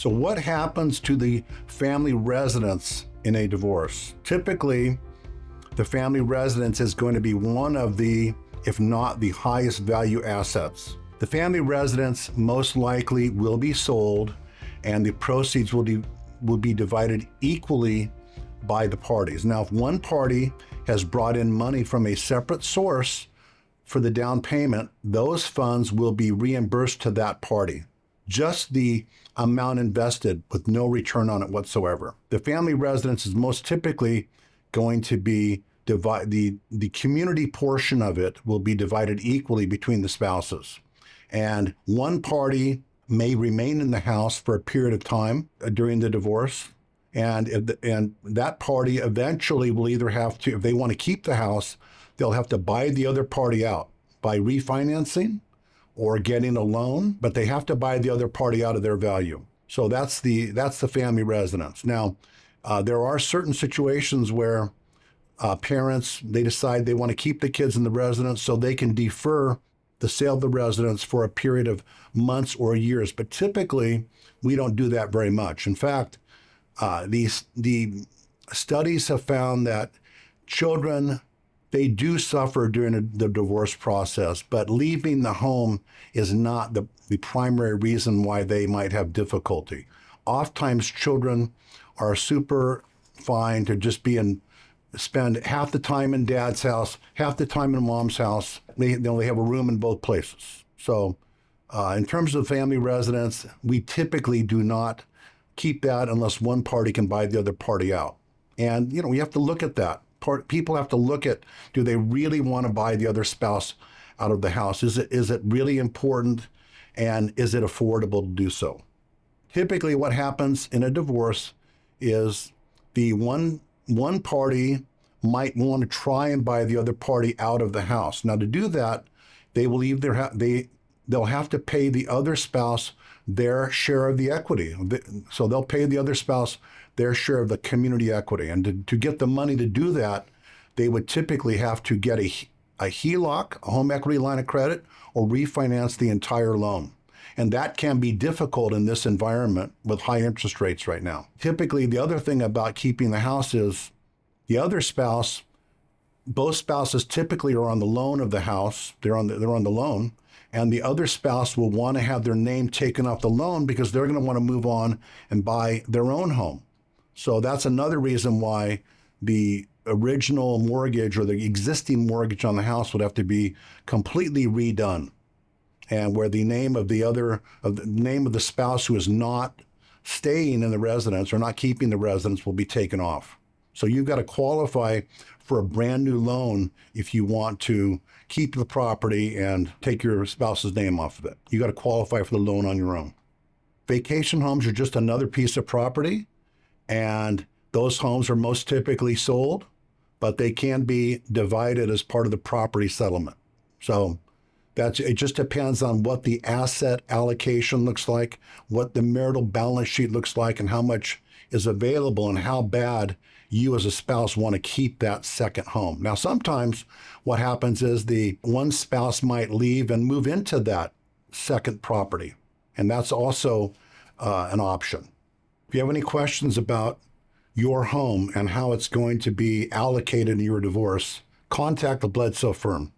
So what happens to the family residence in a divorce? Typically, the family residence is going to be one of the, if not the highest value assets. The family residence most likely will be sold and the proceeds will be divided equally by the parties. Now, if one party has brought in money from a separate source for the down payment, those funds will be reimbursed to that party. Just the amount invested with no return on it whatsoever. The family residence is most typically going to be the community portion of it will be divided equally between the spouses. And one party may remain in the house for a period of time during the divorce. And that party eventually will either have to, if they want to keep the house, they'll have to buy the other party out by refinancing or getting a loan, but they have to buy the other party out of their value. So that's the family residence. Now, there are certain situations where parents, they decide they want to keep the kids in the residence so they can defer the sale of the residence for a period of months or years. But typically, we don't do that very much. In fact, the studies have found that children, they do suffer during the divorce process, but leaving the home is not the primary reason why they might have difficulty. Oftentimes, children are super fine to just spend half the time in dad's house, half the time in mom's house. They only have a room in both places. So in terms of family residence, we typically do not keep that unless one party can buy the other party out. And, we have to look at that. People have to look at, do they really want to buy the other spouse out of the house? Is it really important? And is it affordable to do so? Typically what happens in a divorce is the one party might want to try and buy the other party out of the house. Now, to do that, they will they'll have to pay the other spouse their share of the equity. So they'll pay the other spouse their share of the community equity. And to get the money to do that, they would typically have to get a HELOC, a home equity line of credit, or refinance the entire loan. And that can be difficult in this environment with high interest rates right now. Typically, the other thing about keeping the house is the other spouse, both spouses typically are on the loan of the house. They're on the loan. And the other spouse will want to have their name taken off the loan because they're going to want to move on and buy their own home. So that's another reason why the original mortgage or the existing mortgage on the house would have to be completely redone. And where the name of the spouse who is not staying in the residence or not keeping the residence will be taken off. So you've got to qualify for a brand new loan if you want to keep the property and take your spouse's name off of it. You got to qualify for the loan on your own. Vacation homes are just another piece of property, and those homes are most typically sold, but they can be divided as part of the property settlement. So it just depends on what the asset allocation looks like, what the marital balance sheet looks like, and how much is available and how bad you as a spouse want to keep that second home. Now, sometimes what happens is the one spouse might leave and move into that second property, and that's also an option. If you have any questions about your home and how it's going to be allocated in your divorce, contact the Bledsoe firm.